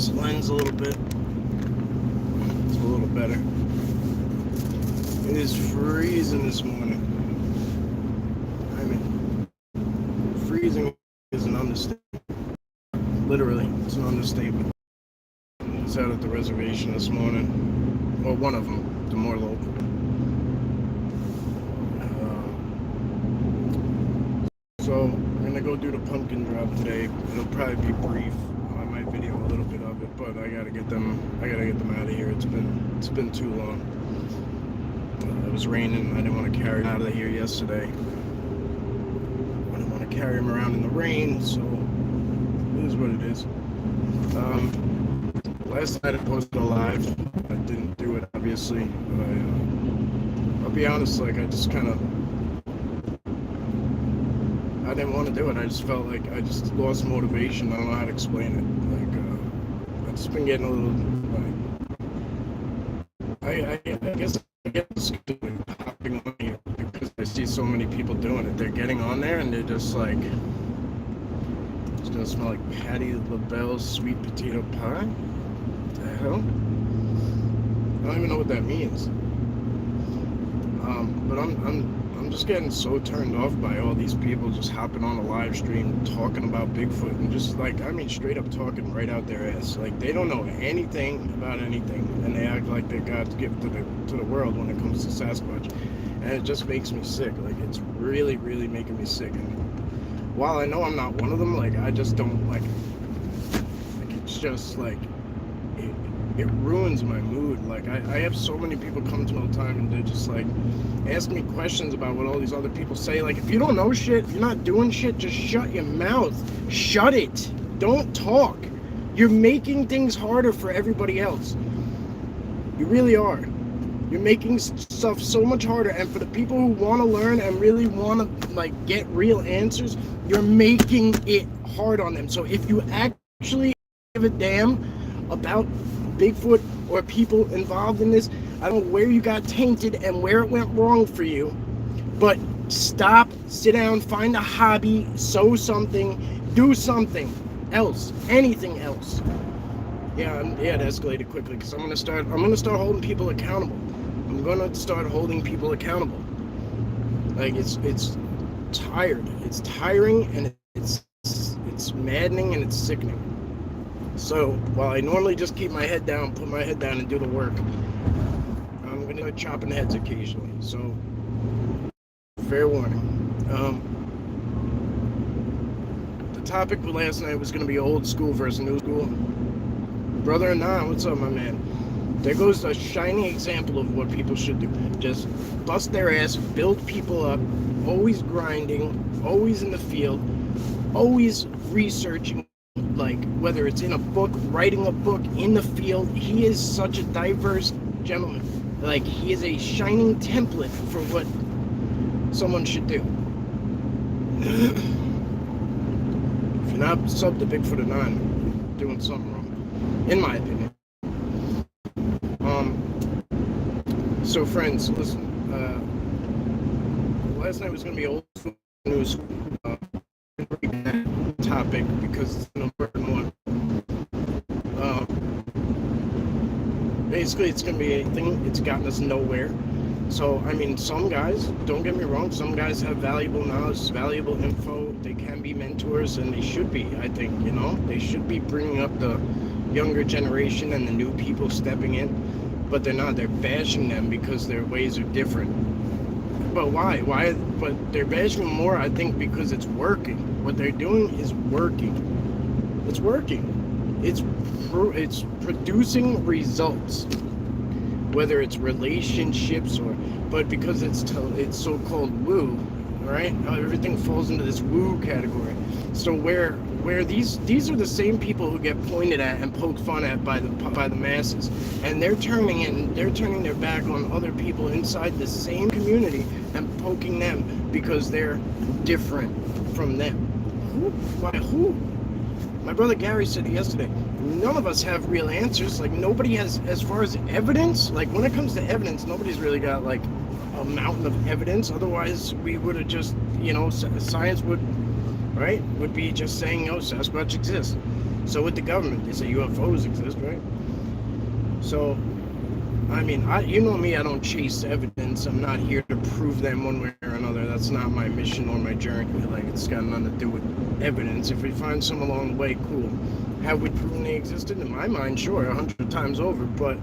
this lens a little bit. It's a little better. It is freezing this morning. I mean, freezing is an understatement. Literally, it's an understatement. I was out at the reservation this morning. Well, one of them, the more local. So I'm gonna go do the pumpkin drop today. It'll probably be brief. I might video a little bit of it, but I gotta get them out of here. It's been too long. It was raining. I didn't want to carry him out of here yesterday. I didn't want to carry him around in the rain, so it is what it is. Last night I posted a live. I didn't do it, obviously, but I'll be honest, like, I just kind of, I didn't want to do it. I just felt like I just lost motivation. I don't know how to explain it. Like, I've just been getting a little, like, I guess I get hopping on here because I see so many people doing it. They're getting on there and they're just like, it's gonna smell like Patti LaBelle's sweet potato pie. What the hell? I don't even know what that means. But I'm just getting so turned off by all these people just hopping on a live stream talking about Bigfoot and just like, I mean, straight up talking right out their ass. Like, they don't know anything about anything, and they act like they're God's gift to the world when it comes to Sasquatch, and it just makes me sick. Like, it's really, really making me sick. And while I know I'm not one of them, like, I just don't like it's just like it ruins my mood. Like, I have so many people come to me all the time and they're just like ask me questions about what all these other people say. Like, if you don't know shit, if you're not doing shit, just shut your mouth. Shut it. Don't talk. You're making things harder for everybody else. You really are. You're making stuff so much harder, and for the people who want to learn and really want to like get real answers, you're making it hard on them. So if you actually give a damn about Bigfoot or people involved in this, I don't know where you got tainted and where it went wrong for you, but stop, sit down, find a hobby, sew something, do something else, anything else. Yeah, it escalated quickly because I'm gonna start holding people accountable. I'm gonna start holding people accountable. Like, it's tired. It's tiring, and it's maddening, and it's sickening. So while I normally just keep my head down, put my head down and do the work, I'm going to start chopping heads occasionally. So, fair warning. The topic for last night was going to be old school versus new school. Brother Anon, what's up, my man? There goes a shining example of what people should do. Just bust their ass, build people up, always grinding, always in the field, always researching. Like, whether it's in a book, writing a book, in the field, he is such a diverse gentleman. Like, he is a shining template for what someone should do. If you're not sub to Bigfoot Anon, you're doing something wrong, in my opinion. So friends, listen, last night was going to be old news topic because it's an important one. Basically, it's going to be a thing. It's gotten us nowhere. So, I mean, some guys, don't get me wrong, some guys have valuable knowledge, valuable info. They can be mentors, and they should be, I think, you know? They should be bringing up the younger generation and the new people stepping in. But they're not. They're bashing them because their ways are different. But why? But they're bashing them more, I think, because it's working. What they're doing is working. It's working. It's producing results. Whether it's relationships but because it's so-called woo, right? Everything falls into this woo category. So where these are the same people who get pointed at and poked fun at by the masses, and they're turning their back on other people inside the same community and poking them because they're different from them. Who? My brother Gary said yesterday, none of us have real answers. Like, nobody has, as far as evidence, like, when it comes to evidence, nobody's really got, like, a mountain of evidence. Otherwise, we would have just, you know, science would be just saying, no, Sasquatch exists. So with the government, they say UFOs exist, right? So, I mean, you know me, I don't chase evidence. I'm not here to prove them one way or another. That's not my mission or my journey. Like, it's got nothing to do with evidence. If we find some along the way, cool. Have we proven they existed? In my mind, sure, 100 times over. But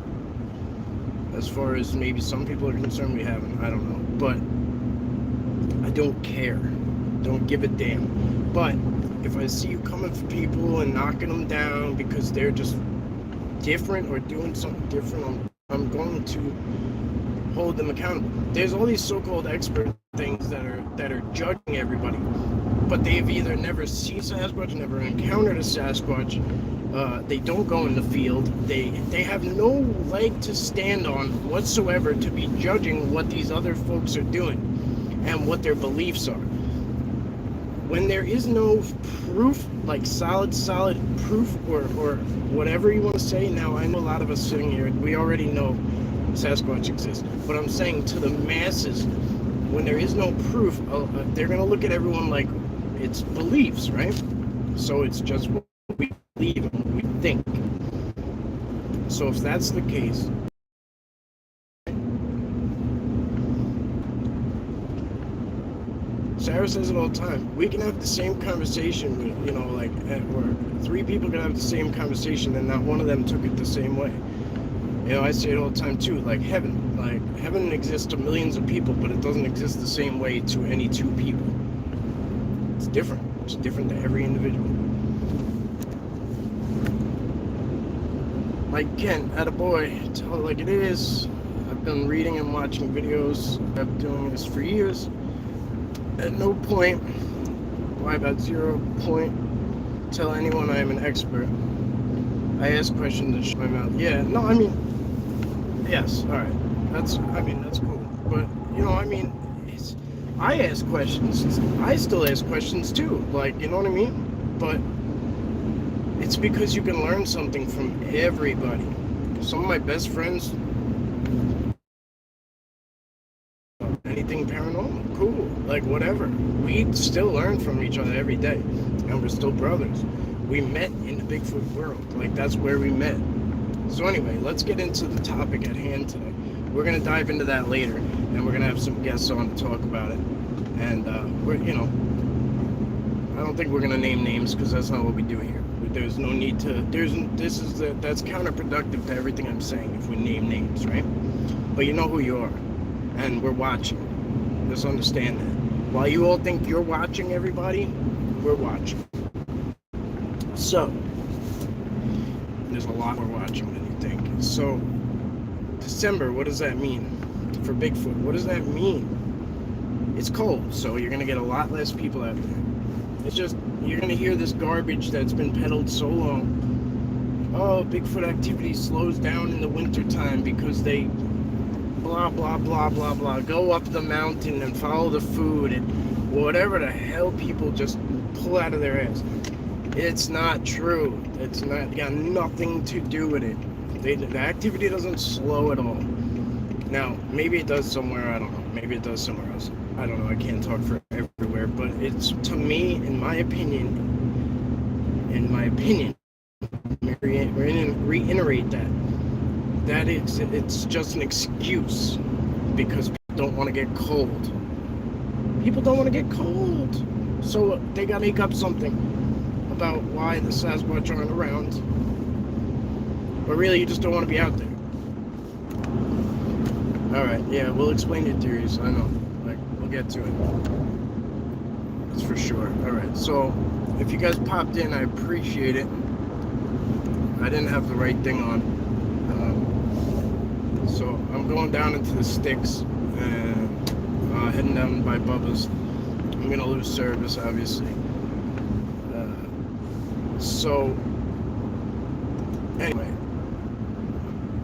as far as maybe some people are concerned, we haven't. I don't know. But I don't care. Don't give a damn. But if I see you coming for people and knocking them down because they're just different or doing something different, I'm going to hold them accountable. There's all these so-called expert things that are judging everybody, but they've either never seen Sasquatch, never encountered a Sasquatch. They don't go in the field. They have no leg to stand on whatsoever to be judging what these other folks are doing and what their beliefs are. When there is no proof, like solid proof or whatever you want to say. Now, I know a lot of us sitting here, we already know Sasquatch exists. But I'm saying to the masses, when there is no proof, they're going to look at everyone like it's beliefs, right? So it's just what we believe and what we think. So if that's the case, Sarah says it all the time. We can have the same conversation, with, like, or three people can have the same conversation and not one of them took it the same way. I say it all the time too, like heaven exists to millions of people, but it doesn't exist the same way to any two people. It's different. It's different to every individual. Like Ken, attaboy, tell it like it is. I've been reading and watching videos. I've been doing this for years. At no point, why about 0 point, tell anyone I am an expert. I ask questions and shut my mouth. Yeah, no, I mean, yes, alright. That's cool. But, I ask questions. I still ask questions too. Like, you know what I mean? But it's because you can learn something from everybody. Some of my best friends, anything paranormal, cool, like whatever. We still learn from each other every day, and we're still brothers. We met in the Bigfoot world, like that's where we met. So anyway, let's get into the topic at hand today. We're gonna dive into that later, and we're gonna have some guests on to talk about it. And I don't think we're gonna name names because that's not what we do here. There's no need to. That's counterproductive to everything I'm saying if we name names, right? But you know who you are. And we're watching. Just understand that. While you all think you're watching everybody, we're watching. So, there's a lot more watching than you think. So, December, what does that mean for Bigfoot? What does that mean? It's cold, so you're going to get a lot less people out there. It's just, you're going to hear this garbage that's been peddled so long. Oh, Bigfoot activity slows down in the wintertime because they blah, blah, blah, blah, blah. Go up the mountain and follow the food and whatever the hell people just pull out of their ass. It's not true. It's not, got nothing to do with it. The activity doesn't slow at all. Now, maybe it does somewhere, I don't know. Maybe it does somewhere else. I don't know, I can't talk for everywhere, but it's, to me, in my opinion, reiterate that it's just an excuse because people don't want to get cold. People don't want to get cold. So they got to make up something about why the Sasquatch aren't around. But really, you just don't want to be out there. Alright, yeah, we'll explain your theories. I know. Like, we'll get to it. That's for sure. Alright, so if you guys popped in, I appreciate it. I didn't have the right thing on. So I'm going down into the sticks and heading down by Bubba's. I'm gonna lose service, obviously. So anyway,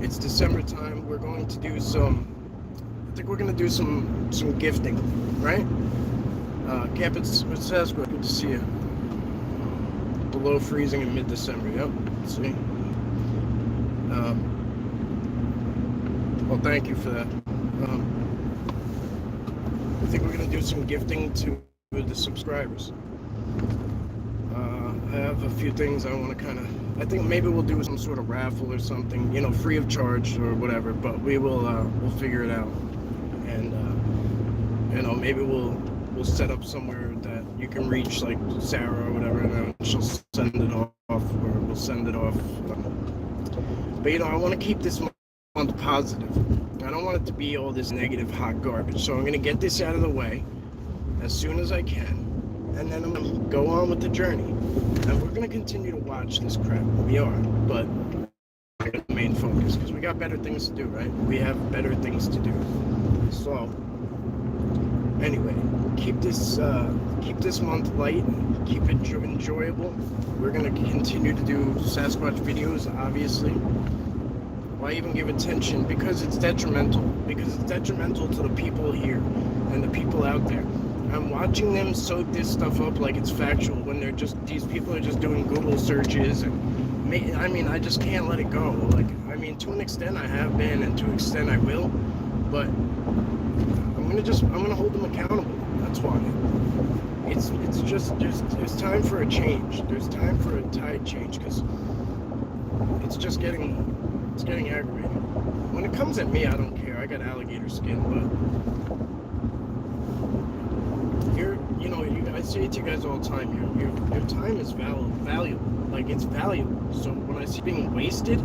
it's December time. We're going to do some. I think we're gonna do some gifting, right? Camp at Sasquatch. Good to see you. Below freezing in mid-December. Yep. Let's see. Well, thank you for that. I think we're going to do some gifting to the subscribers. I have a few things I want to kind of. I think maybe we'll do some sort of raffle or something, free of charge or whatever. But we'll figure it out, and maybe we'll set up somewhere that you can reach, like Sarah or whatever, and then she'll send it off, or we'll send it off. But I want to keep this month positive. I don't want it to be all this negative hot garbage. So I'm gonna get this out of the way as soon as I can. And then I'm going to go on with the journey. And we're going to continue to watch this crap. We are. But the main focus, because we got better things to do, right? We have better things to do. So, anyway, keep this month light. Keep it enjoyable. We're going to continue to do Sasquatch videos, obviously. Why even give attention? Because it's detrimental. Because it's detrimental to the people here and the people out there. I'm watching them soak this stuff up like it's factual when these people are just doing Google searches, and I just can't let it go. To an extent I have been, and to an extent I will, but I'm gonna hold them accountable. That's why. There's time for a change. There's time for a tide change, because it's getting aggravating. When it comes at me, I don't care. I got alligator skin, but I say it to you guys all the time. Your time is valuable. Like, it's valuable. So when I see being wasted,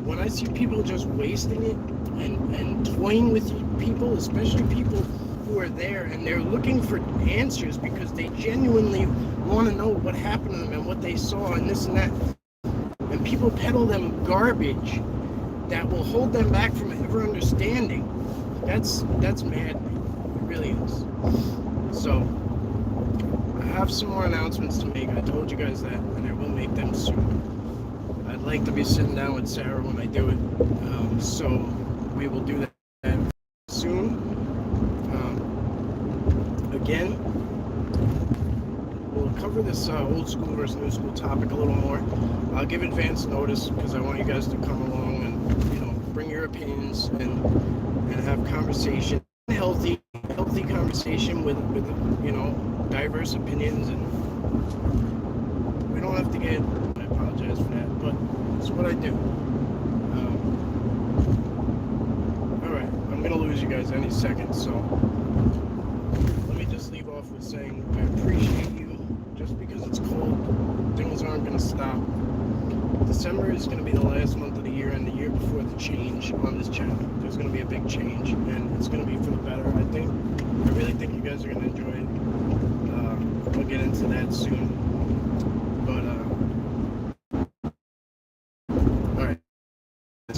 when I see people just wasting it and toying with people, especially people who are there and they're looking for answers because they genuinely want to know what happened to them and what they saw and this and that, and people peddle them garbage that will hold them back from ever understanding, that's maddening. It really is. So I have some more announcements to make. I told you guys that, and I will make them soon. I'd like to be sitting down with Sarah when I do it, so we will do that soon. Again, we'll cover this old school versus new school topic a little more. I'll give advance notice because I want you guys to come along and bring your opinions and have conversation, healthy conversation with diverse opinions, and we don't have to get. I apologize for that, but it's what I do. All right, I'm gonna lose you guys any second, so let me just leave off with saying I appreciate you. Just because it's cold, things aren't gonna stop. December is going to be the last month of the year, and the year before the change on this channel. There's going to be a big change, and it's going to be for the better, I think. I really think you guys are going to enjoy it. We'll get into that soon. But, alright. I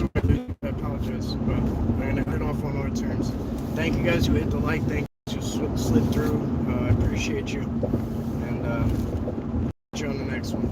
apologize, but I'm going to cut off on our terms. Thank you guys who hit the like. Thank you who slid through. I appreciate you. And, see you on the next one.